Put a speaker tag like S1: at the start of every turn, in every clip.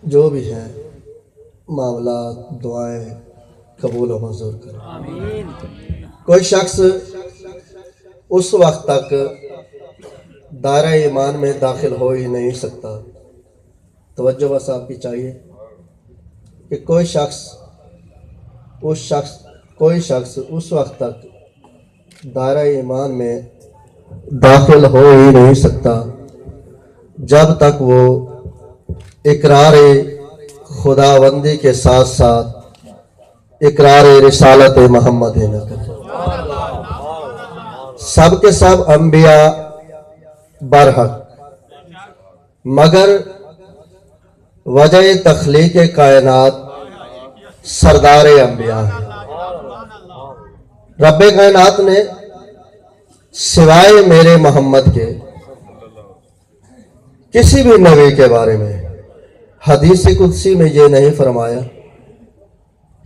S1: जो भी है मामला दुआएं कबूल और मंजूर करें। कोई शख्स उस वक्त तक दायरा ईमान में दाखिल हो ही नहीं सकता। तवज्जो बस आपकी चाहिए कि कोई शख्स उस वक्त तक दायरा ईमान में दाखिल हो ही नहीं सकता जब तक वो इकरार खुदाबंदी के साथ साथ इकरार रिसालत मोहम्मद न करे। सब के सब अंबिया बरहक, मगर वजह तख्लीक कायनात सरदार अंबिया है। रब्बे कायनात ने सिवाय मेरे मोहम्मद के किसी भी नबी के बारे में हदीस कुदसी में ये नहीं फरमाया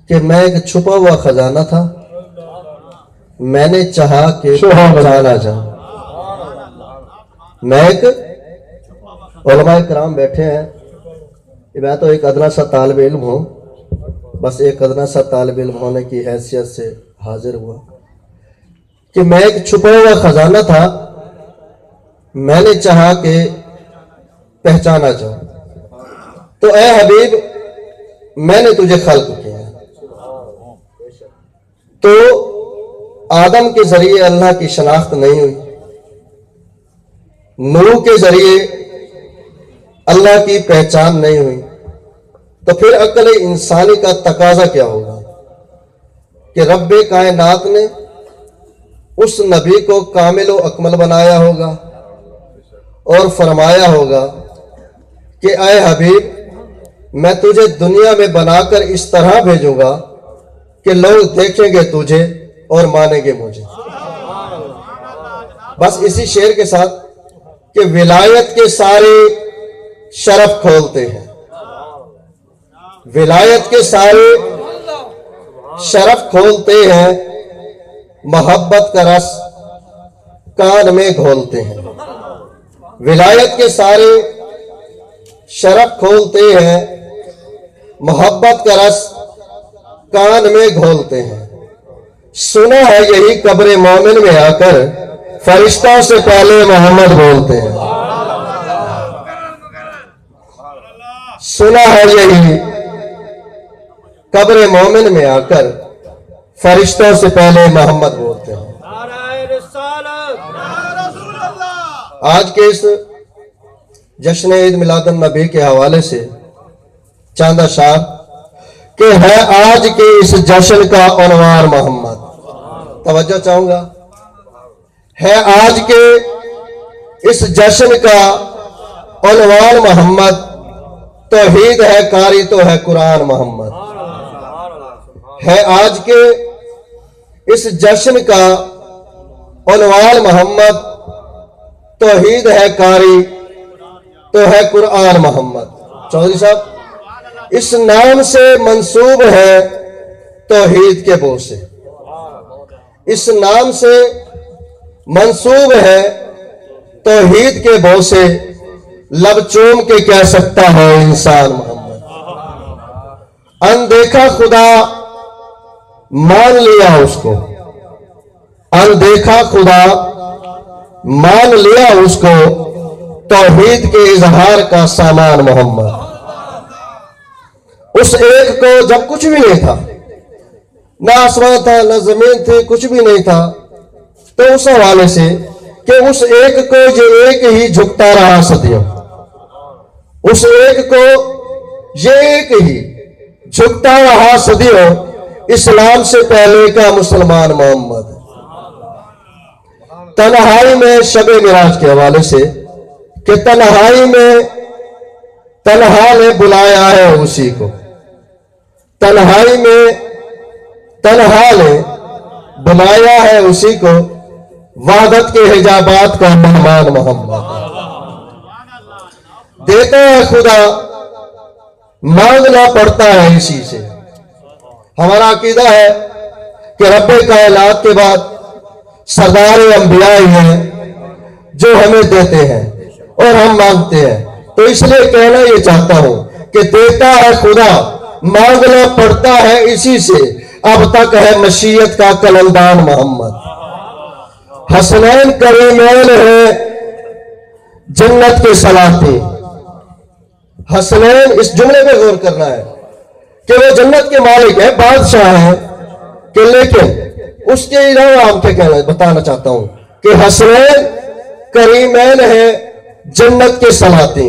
S1: कि मैं एक छुपा हुआ खजाना था, मैंने चाहा कि पहचाना जाऊं। मैं एक उलमाए किराम बैठे हैं, मैं तो एक अदना सा तालिब इल्म हूं, बस एक अदना सा तालिब इल्म होने की हैसियत से हाजिर हुआ कि मैं एक छुपा हुआ खजाना था, मैंने चाहा कि पहचाना जाऊं। तो ए हबीब, मैंने तुझे खल्क किया। तो आदम के जरिए अल्लाह की शनाख्त नहीं हुई, नूह के जरिए अल्लाह की पहचान नहीं हुई, तो फिर अक्ल इंसानी का तकाजा क्या होगा कि रब्बे कायनात ने उस नबी को कामिल व अकमल बनाया होगा और फरमाया होगा कि ऐ हबीब, मैं तुझे दुनिया में बनाकर इस तरह भेजूंगा कि लोग देखेंगे तुझे और मानेंगे मुझे। बस इसी शेर के साथ कि विलायत के सारे शरफ खोलते हैं, विलायत के सारे शरफ खोलते हैं, मोहब्बत का रस कान में घोलते हैं। विलायत के सारे शरफ खोलते हैं, मोहब्बत का रस कान में घोलते हैं। सुना है यही कब्र मोमिन में आकर फरिश्तों से पहले मोहम्मद बोलते हैं। सुना है यही कब्र मोमिन में आकर फरिश्तों से पहले मोहम्मद बोलते हैं। आज के इस जश्न ईद मिलादुन नबी के हवाले से चांदा शाह कि है आज के इस जश्न का उन्वान मोहम्मद। तवज्जो चाहूंगा, है आज के इस जश्न का उन्वान मोहम्मद। तौहीद है कारी तो है कुरान मोहम्मद। है आज के इस जश्न का उन्वान मोहम्मद। तौहीद है कारी तो है कुरान मोहम्मद। चौधरी साहब, इस नाम से मंसूब है तौहीद के बोसे, इस नाम से मंसूब है तौहीद के बोसे। लब चूम के कह सकता है इंसान मोहम्मद। अनदेखा खुदा मान लिया उसको, अनदेखा खुदा मान लिया उसको, तौहीद के इजहार का सामान मोहम्मद। उस एक को जब कुछ भी नहीं था, ना आसमान था ना जमीन थी, कुछ भी नहीं था, तो उस हवाले से कि उस एक को जो एक ही झुकता रहा सदियों, उस एक को ये एक ही झुकता रहा सदियों, इस्लाम से पहले का मुसलमान मोहम्मद। तन्हाई में शबे मिराज के हवाले से कि तन्हाई में तन्हा ने बुलाया है उसी को, तन्हाई में तन्हा ने बुलाया है उसी को, वादत के हिजाबात का मेहमान मोहम्मद। देता है खुदा, मांगना पड़ता है इसी से। हमारा अकीदा है कि रब्बे कायनात के बाद सरदार अंबिया ही हैं जो हमें देते हैं और हम मांगते हैं। तो इसलिए कहना ये चाहता हूं कि देता है खुदा, मांगना पड़ता है इसी से, अब तक है मशीयत का कलमदान मोहम्मद। हसनैन करीमैन है जन्नत के सलाते। हसनैन, इस जुमले पे गौर करना है कि वो जन्नत के मालिक है, बादशाह है, कि लेकिन उसके अलावा हम क्या कहना बताना चाहता हूं कि हसनैन करीमैन है जन्नत के सलाते,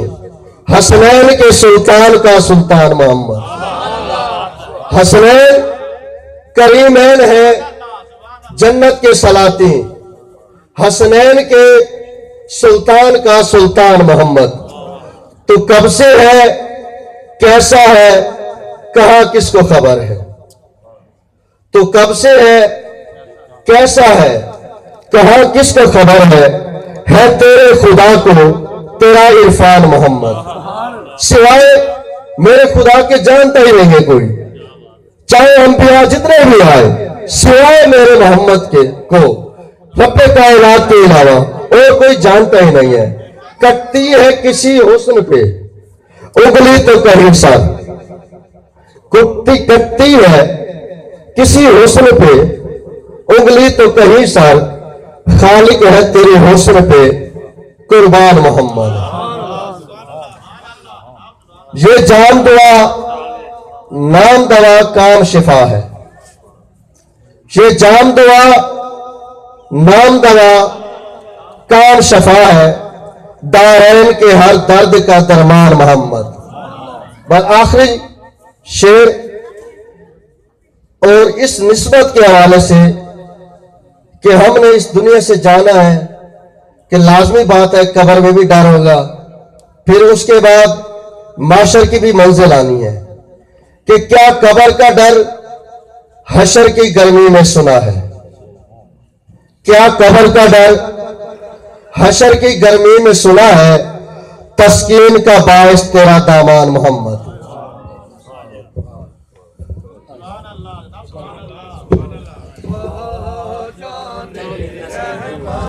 S1: हसनैन के सुल्तान का सुल्तान मोहम्मद। हसनैन करीमैन है जन्नत के सलाते, हसनैन के सुल्तान का सुल्तान मोहम्मद। तो कब से है, कैसा है, कहां किसको खबर है? तो कब से है, कैसा है, कहां किसको खबर है तेरे खुदा को तेरा इरफान मोहम्मद। सिवाय मेरे खुदा के जानता ही नहीं है कोई, चाहे हम भी जितने भी आए, सिवाय मेरे मोहम्मद के को रब्बे कायनात के अलावा और कोई जानता ही नहीं है। कटती है किसी हुस्न पे उंगली तो कहीं सर, कटती है किसी हुस्न पे उंगली तो कहीं सर, खालिक है तेरे हुस्न पे कुर्बान मोहम्मद। ये जान दुआ नाम दवा काम शिफा है, ये जान दुआ नाम दवा काम शफा है, दारैन के हर दर्द का दरमान मोहम्मद। बस आखिरी शेर और इस निस्बत के हवाले से कि हमने इस दुनिया से जाना है कि लाजमी बात है कब्र में भी डर होगा, फिर उसके बाद माशर की भी मंजिल आनी है कि क्या कब्र का डर हशर की गर्मी में सुना है? क्या कब्र का डर हशर की गर्मी में सुना है? तस्कीन का बायस तेरा दामान मोहम्मद।